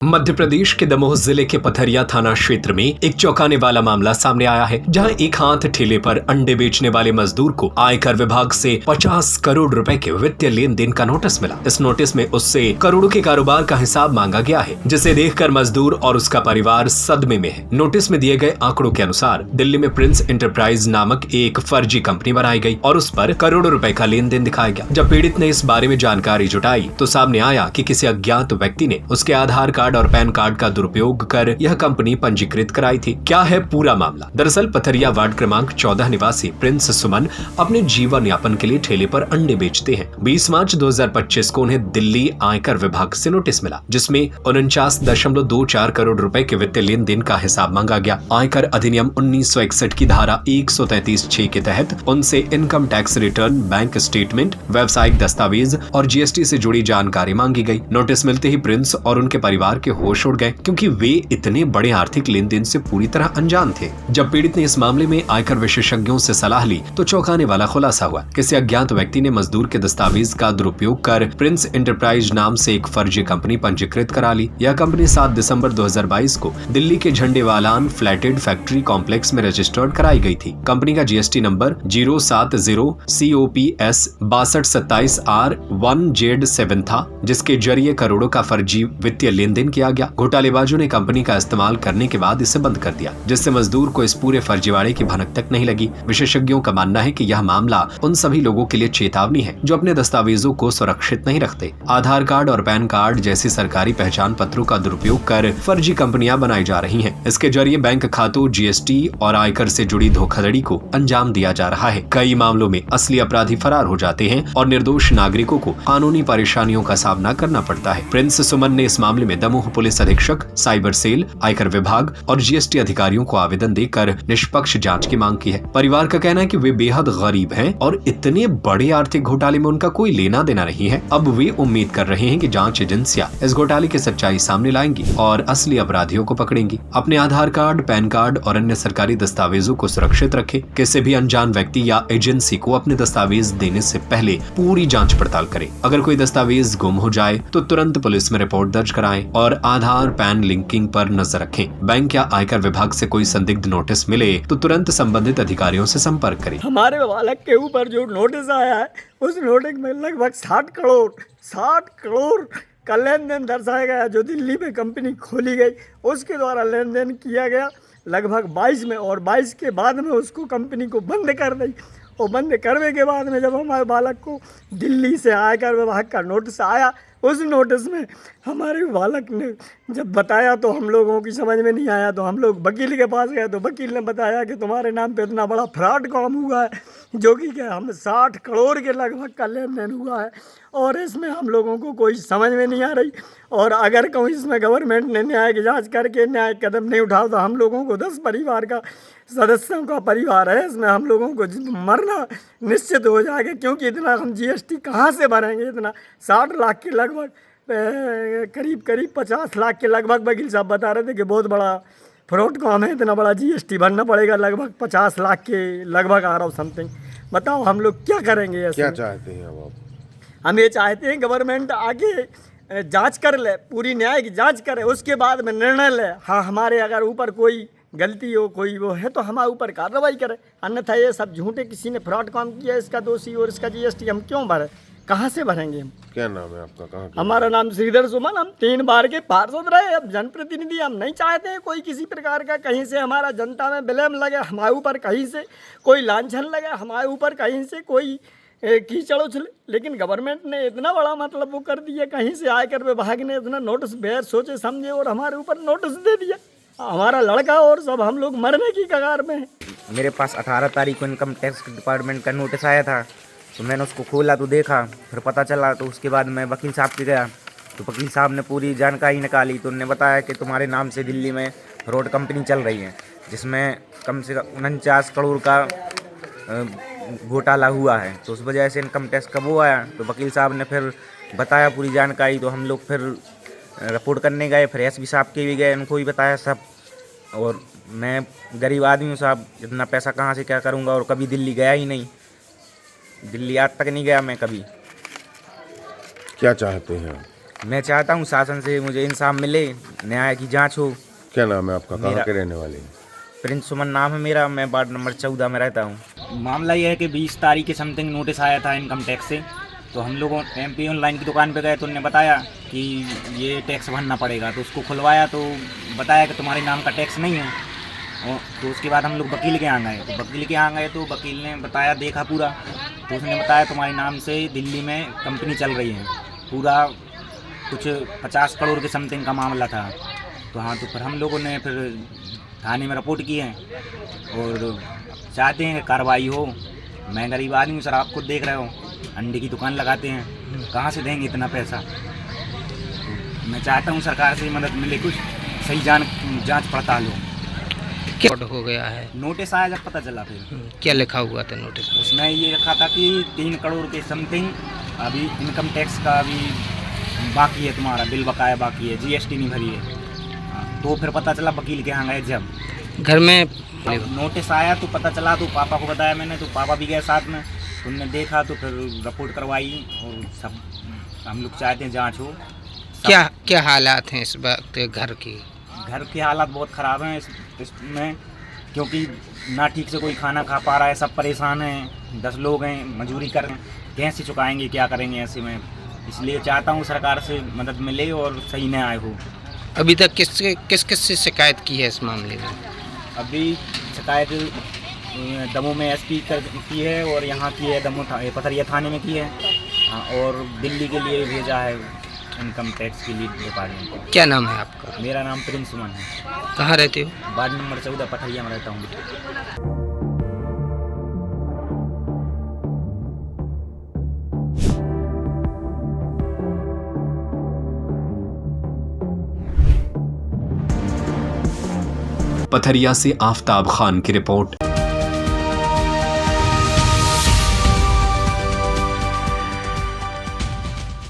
मध्य प्रदेश के दमोह जिले के पथरिया थाना क्षेत्र में एक चौंकाने वाला मामला सामने आया है, जहां एक हाथ ठेले पर अंडे बेचने वाले मजदूर को आयकर विभाग से 50 करोड़ रुपए के वित्तीय लेन देन का नोटिस मिला। इस नोटिस में उससे करोड़ों के कारोबार का हिसाब मांगा गया है, जिसे देखकर मजदूर और उसका परिवार सदमे में है। नोटिस में दिए गए आंकड़ों के अनुसार दिल्ली में प्रिंस एंटरप्राइज नामक एक फर्जी कंपनी बनाई गई और उस पर करोड़ों रुपए का लेन देन दिखाया गया। जब पीड़ित ने इस बारे में जानकारी जुटाई तो सामने आया कि किसी अज्ञात व्यक्ति ने उसके आधार कार्ड और पैन कार्ड का दुरुपयोग कर यह कंपनी पंजीकृत कराई थी। क्या है पूरा मामला? दरअसल पथरिया वार्ड क्रमांक 14 निवासी प्रिंस सुमन अपने जीवन यापन के लिए ठेले पर अंडे बेचते हैं। 20 मार्च 2025 को उन्हें दिल्ली आयकर विभाग से नोटिस मिला, जिसमें 49.24 करोड़ रुपए के वित्तीय लेन देन का हिसाब मांगा गया। आयकर अधिनियम 1961 की धारा 133(6) के तहत उनसे income tax return, bank statement, व्यावसायिक दस्तावेज और जीएसटी से जुड़ी जानकारी मांगी गई। नोटिस मिलते ही प्रिंस और उनके परिवार के होश उड़ गए, क्योंकि वे इतने बड़े आर्थिक लेन देन से पूरी तरह अनजान थे। जब पीड़ित ने इस मामले में आयकर विशेषज्ञों से सलाह ली तो चौंकाने वाला खुलासा हुआ। किसी अज्ञात व्यक्ति ने मजदूर के दस्तावेज का दुरुपयोग कर प्रिंस एंटरप्राइज नाम से एक फर्जी कंपनी पंजीकृत करा ली। यह कंपनी 7 दिसंबर 2022 को दिल्ली के झंडेवालान फ्लैटेड फैक्ट्री कॉम्प्लेक्स में रजिस्टर्ड कराई गई थी। कंपनी का जीएसटी नंबर 070 COPS 6227R1Z7 था, जिसके जरिए करोड़ों का फर्जी वित्तीय लेन देन किया गया। घोटालेबाजों ने कंपनी का इस्तेमाल करने के बाद इसे बंद कर दिया, जिससे मजदूर को इस पूरे फर्जीवाड़े की भनक तक नहीं लगी। विशेषज्ञों का मानना है कि यह मामला उन सभी लोगों के लिए चेतावनी है जो अपने दस्तावेजों को सुरक्षित नहीं रखते। आधार कार्ड और पैन कार्ड जैसी सरकारी पहचान पत्रों का दुरुपयोग कर फर्जी कंपनियां बनाई जा रही हैं। इसके जरिए बैंक खातों, जीएसटी और आयकर से जुड़ी धोखाधड़ी को अंजाम दिया जा रहा है। कई मामलों में असली अपराधी फरार हो जाते हैं और निर्दोष नागरिकों को कानूनी परेशानियों का सामना करना पड़ता है। प्रिंस सुमन ने इस मामले में दमोह पुलिस अधीक्षक, साइबर सेल, आयकर विभाग और जीएसटी अधिकारियों को आवेदन देकर निष्पक्ष जांच की मांग की है। परिवार का कहना है कि वे बेहद गरीब हैं और इतने बड़े आर्थिक घोटाले में उनका कोई लेना देना नहीं है। अब वे उम्मीद कर रहे हैं कि जांच एजेंसियां इस घोटाले की सच्चाई सामने लाएंगी और असली अपराधियों को पकड़ेंगी। अपने आधार कार्ड, पैन कार्ड और अन्य सरकारी दस्तावेजों को सुरक्षित रखें। किसी भी अनजान व्यक्ति या एजेंसी को अपने दस्तावेज देने से पहले पूरी जांच पड़ताल करें। अगर कोई दस्तावेज गुम हो जाए तो तुरंत पुलिस में रिपोर्ट दर्ज कराएं और आधार, पैन लिंकिंग पर नजर रखें। बैंक या आयकर विभाग से कोई संदिग्ध नोटिस मिले तो तुरंत संबंधित अधिकारियों से संपर्क करें। हमारे बालक के ऊपर जो नोटिस आया है उस नोटिस में लगभग 60 करोड़ का लेन देन दर्शाया गया, जो दिल्ली में कंपनी खोली गई उसके द्वारा लेन देन किया गया लगभग 22 में, और 22 के बाद में उसको कंपनी को बंद कर दी। और बंद करने के बाद में जब हमारे बालक को दिल्ली से आयकर विभाग का नोटिस आया, उस नोटिस में हमारे बालक ने जब बताया तो हम लोगों की समझ में नहीं आया, तो हम लोग वकील के पास गए तो वकील ने बताया कि तुम्हारे नाम पे इतना बड़ा फ्रॉड काम हुआ है, जो कि क्या हम 60 करोड़ के लगभग का लेन देन हुआ है और इसमें हम लोगों को कोई समझ में नहीं आ रही। और अगर कोई इसमें गवर्नमेंट ने न्याय की जाँच करके न्याय कदम नहीं उठाओ तो हम लोगों को 10 परिवार का सदस्यों का परिवार है, इसमें हम लोगों को मरना निश्चित हो जाएगा, क्योंकि इतना हम जीएसटी कहाँ से भरेंगे। इतना 60 लाख के लगभग करीब 50 लाख के लगभग वकील साहब बता रहे थे कि बहुत बड़ा फ्रॉड काम है, इतना बड़ा जीएसटी भरना पड़ेगा, लगभग 50 लाख के लगभग आ रहा हो समथिंग। बताओ हम लोग क्या करेंगे? ऐसे क्या चाहते हैं अब आप? हम ये चाहते हैं गवर्नमेंट आगे जांच कर ले, पूरी न्याय की जांच करे, उसके बाद में निर्णय ले। हाँ, हमारे अगर ऊपर कोई गलती हो, कोई वो है तो हमारे ऊपर कार्रवाई करे, अन्यथा ये सब झूठे किसी ने फ्रॉड काम किया इसका दोषी और इसका जीएसटी हम क्यों भरे, कहाँ से भरेंगे हम? क्या नाम है आपका? कहाँ? हमारा नाम श्रीधर सुमन, हम 3 बार के पार्षद रहे। अब जनप्रतिनिधि हम नहीं चाहते हैं कोई किसी प्रकार का कहीं से हमारा जनता में ब्लेम लगे हमारे ऊपर, कहीं से कोई लांछन लगे हमारे ऊपर, कहीं से कोई कीचड़ उछले। लेकिन गवर्नमेंट ने इतना बड़ा मतलब वो कर दिया, कहीं से आयकर विभाग ने इतना नोटिस बगैर सोचे समझे और हमारे ऊपर नोटिस दे दिया। हमारा लड़का और सब हम लोग मरने की कगार में हैं। मेरे पास 18 तारीख को इनकम टैक्स डिपार्टमेंट का नोटिस आया था, तो मैंने उसको खोला तो देखा, फिर पता चला, तो उसके बाद मैं वकील साहब के गया तो वकील साहब ने पूरी जानकारी निकाली, तो उन्होंने बताया कि तुम्हारे नाम से दिल्ली में रोड कंपनी चल रही है, जिसमें कम से कम 49 करोड़ का घोटाला हुआ है। तो उस वजह से इनकम टैक्स का वो आया, तो वकील साहब ने फिर बताया पूरी जानकारी, तो हम लोग फिर रिपोर्ट करने गए, फिर एसपी साहब के भी गए, उनको भी बताया सब। और मैं गरीब आदमी हूँ साहब, इतना पैसा कहाँ से क्या करूँगा, और कभी दिल्ली गया ही नहीं, दिल्ली आज तक नहीं गया मैं कभी। क्या चाहते हैं? मैं चाहता हूँ शासन से मुझे इंसाफ मिले, न्याय की जांच हो। क्या नाम है आपका, कहाँ मेरा- के रहने वाले हैं? प्रिंस सुमन नाम है मेरा, मैं वार्ड नंबर 14 में रहता हूँ। मामला यह है कि 20 तारीख के समथिंग नोटिस आया था इनकम टैक्स से, तो हम लोगों MP ऑनलाइन की दुकान पे गए तो उन्होंने बताया कि ये टैक्स भरना पड़ेगा, तो उसको खुलवाया तो बताया कि तुम्हारे नाम का टैक्स नहीं है। और तो उसके बाद हम लोग वकील के यहाँ गए, तो वकील के यहाँ गए तो वकील ने बताया, देखा पूरा, तो उसने बताया तुम्हारे नाम से दिल्ली में कंपनी चल रही है, पूरा कुछ 50 करोड़ के समथिंग का मामला था। तो हाँ, तो फिर हम लोगों ने फिर थाने में रिपोर्ट की है और चाहते हैं कि कार्रवाई हो। मैं गरीब आदमी हूँ सर, आप खुद देख रहे हो, अंडे की दुकान लगाते हैं, कहाँ से देंगे इतना पैसा। तो मैं चाहता हूँ सरकार से मदद मिले, कुछ सही जांच पड़ताल हो। क्या हो गया है? नोटिस आया जब पता चला, फिर क्या लिखा हुआ था नोटिस में? उसमें ये रखा था कि 3 करोड़ के समथिंग अभी इनकम टैक्स का अभी बाकी है, तुम्हारा बिल बकाया बाकी है, GST नहीं भरी है। हाँ, तो फिर पता चला वकील के यहाँ गए जब घर में नोटिस आया तो पता चला, तो पापा को बताया मैंने, तो पापा भी गए साथ में, उनने देखा तो फिर रिपोर्ट करवाई और सब। हम लोग चाहते हैं जांच हो। क्या क्या हालात हैं इस वक्त घर की? घर के हालात बहुत ख़राब हैं इसमें, क्योंकि ना ठीक से कोई खाना खा पा रहा है, सब परेशान हैं, 10 लोग हैं, मजदूरी कर रहे हैं, कैसे चुकाएंगे, क्या करेंगे ऐसे में। इसलिए चाहता हूँ सरकार से मदद मिले और सही न्याय हो। अभी तक किस से शिकायत की है इस मामले में? अभी शिकायत दमोह में SP की है और यहाँ की है दमोह पथरिया थाने में की है। हाँ, और दिल्ली के लिए भेजा है इनकम टैक्स के लिए डिपार्टमेंट को। क्या नाम है आपका? मेरा नाम प्रिंस सुमन है। कहाँ रहते हो? वार्ड नंबर 14 पथरिया में रहता हूँ। पथरिया से आफताब खान की रिपोर्ट।